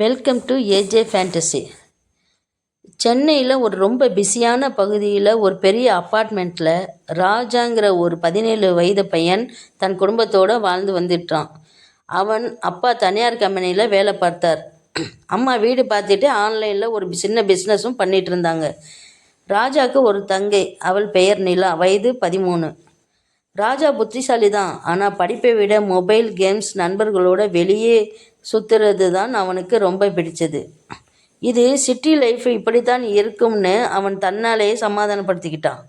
Welcome to AJ fantasy. சென்னையில் ஒரு ரொம்ப பிஸியான பகுதியில் ஒரு பெரிய அப்பார்ட்மெண்ட்டில் ராஜாங்கிற ஒரு 17 வயது பையன் தன் குடும்பத்தோடு வாழ்ந்து வந்துட்டான். அவன் அப்பா தனியார் கம்பெனியில் வேலை பார்த்தார். அம்மா வீடு பார்த்துட்டு ஆன்லைனில் ஒரு சின்ன பிஸ்னஸும் பண்ணிகிட்டு இருந்தாங்க. ராஜாவுக்கு ஒரு தங்கை, அவள் பெயர் நிலா, வயது 13. ராஜா புத்திசாலி தான், ஆனால் படிப்பை விட மொபைல் கேம்ஸ், நண்பர்களோட வெளியே சுற்றுறது தான் அவனுக்கு ரொம்ப பிடிச்சது. இது சிட்டி லைஃப் இப்படித்தான் இருக்கும்னு அவன் தன்னாலேயே சமாதானப்படுத்திக்கிட்டான்.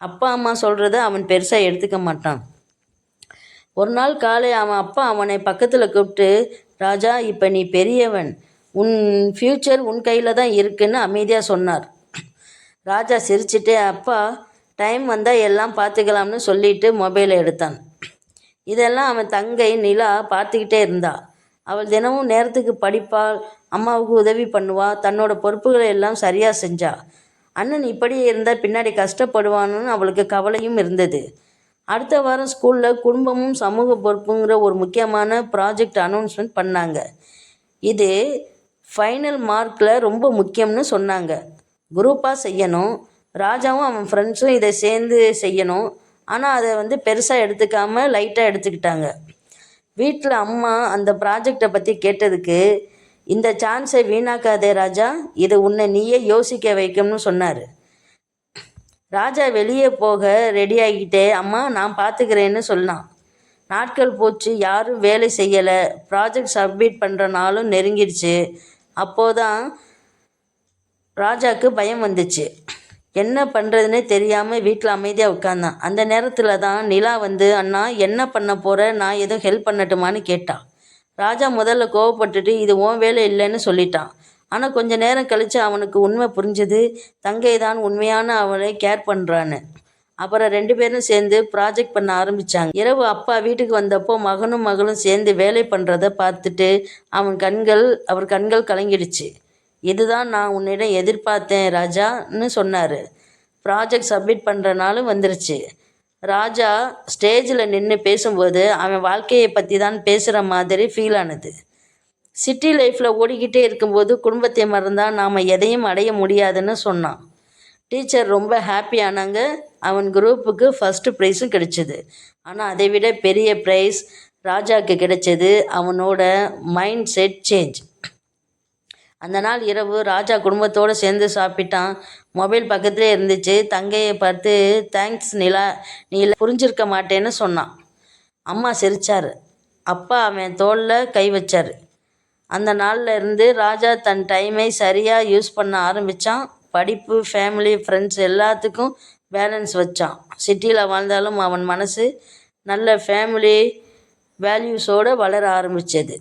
அப்பா அம்மா சொல்கிறத அவன் பெருசாக எடுத்துக்க மாட்டான். ஒரு நாள் காலை அவன் அப்பா அவனை பக்கத்தில் கூப்பிட்டு, ராஜா, இப்போ நீ பெரியவன், உன் ஃப்யூச்சர் உன் கையில் தான் இருக்குன்னு அமைதியாக சொன்னார். ராஜா சிரிச்சிட்டே, அப்பா, டைம் வந்தால் எல்லாம் பார்த்துக்கலாம்னு சொல்லிட்டு மொபைலை எடுத்தான். இதெல்லாம் அவன் தங்கை நிலா பார்த்துக்கிட்டே இருந்தா. அவள் தினமும் நேரத்துக்கு படிப்பாள், அம்மாவுக்கு உதவி பண்ணுவா, தன்னோட பொறுப்புகளை எல்லாம் சரியாக செஞ்சா. அண்ணன் இப்படியே இருந்தால் பின்னாடி கஷ்டப்படுவான்னு அவளுக்கு கவலையும் இருந்தது. அடுத்த வாரம் ஸ்கூலில் குடும்பமும் சமூக பொறுப்புங்கிற ஒரு முக்கியமான ப்ராஜெக்ட் அனௌன்ஸ்மெண்ட் பண்ணாங்க. இது ஃபைனல் மார்க்கில் ரொம்ப முக்கியம்னு சொன்னாங்க. குரூப்பாக செய்யணும், ராஜாவும் அவன் ஃப்ரெண்ட்ஸும் இதை சேர்ந்து செய்யணும். ஆனால் அதை பெருசாக எடுத்துக்காமல் லைட்டாக எடுத்துக்கிட்டாங்க. வீட்டில் அம்மா அந்த ப்ராஜெக்டை பற்றி கேட்டதுக்கு, இந்த சான்ஸை வீணாக்காதே ராஜா, இது உன்னை நீயே யோசிக்க வைக்கும்னு சொன்னார். ராஜா வெளியே போக ரெடி ஆகிட்டே, அம்மா நான் பார்த்துக்கிறேன்னு சொன்னான். நாட்கள் போச்சு, யாரும் வேலை செய்யலை. ப்ராஜெக்ட் சப்மிட் பண்ணுற நாளும் நெருங்கிடுச்சு. அப்போதான் ராஜாவுக்கு பயம் வந்துச்சு. என்ன பண்ணுறதுனே தெரியாமல் வீட்டில் அமைதியாக உட்காந்தான். அந்த நேரத்தில் தான் நிலா அண்ணா என்ன பண்ண போகிற, நான் எதுவும் ஹெல்ப் பண்ணட்டுமான்னு கேட்டான். ராஜா முதல்ல கோவப்பட்டுட்டு இது உன் வேலை இல்லைன்னு சொல்லிட்டான். ஆனால் கொஞ்ச நேரம் கழித்து அவனுக்கு உண்மை புரிஞ்சது. தங்கை தான் உண்மையான அவளை கேர் பண்ணுறான்னு. அப்புறம் 2 பேரும் சேர்ந்து ப்ராஜெக்ட் பண்ண ஆரம்பித்தாங்க. இரவு அப்பா வீட்டுக்கு வந்தப்போ மகனும் மகளும் சேர்ந்து வேலை பண்ணுறதை பார்த்துட்டு அவர் கண்கள் கலங்கிடுச்சு. இதுதான் நான் உன்னிடம் எதிர்பார்த்தேன் ராஜான்னு சொன்னார். ப்ராஜெக்ட் சப்மிட் பண்ணுற நாளும் வந்துருச்சு. ராஜா ஸ்டேஜில் நின்று பேசும்போது அவன் வாழ்க்கையை பற்றி தான் பேசுகிற மாதிரி ஃபீல் ஆனது. சிட்டி லைஃப்பில் ஓடிக்கிட்டே இருக்கும்போது குடும்பத்தை மறந்தால் நாம் எதையும் அடைய முடியாதுன்னு சொன்னான். டீச்சர் ரொம்ப ஹாப்பி ஆனாங்க. அவன் குரூப்புக்கு ஃபஸ்ட்டு ப்ரைஸும் கிடைச்சிது. ஆனால் அதை விட பெரிய ப்ரைஸ் ராஜாவுக்கு கிடைச்சது, அவனோட மைண்ட் செட் சேஞ்ச். அந்த நாள் இரவு ராஜா குடும்பத்தோடு சேர்ந்து சாப்பிட்டான். மொபைல் பக்கத்துலேயே இருந்துச்சு. தங்கையை பார்த்து, தேங்க்ஸ் நிலா, நீ புரிஞ்சிருக்க மாட்டேன்னு சொன்னான். அம்மா சிரித்தார். அப்பா அவன் தோளில் கை வச்சார். அந்த நாளில் இருந்து ராஜா தன் டைமை சரியாக யூஸ் பண்ண ஆரம்பித்தான். படிப்பு, ஃபேமிலி, ஃப்ரெண்ட்ஸ் எல்லாத்துக்கும் பேலன்ஸ் வச்சான். சிட்டியில் வாழ்ந்தாலும் அவன் மனசு நல்ல ஃபேமிலி வேல்யூஸோடு வளர ஆரம்பித்தது.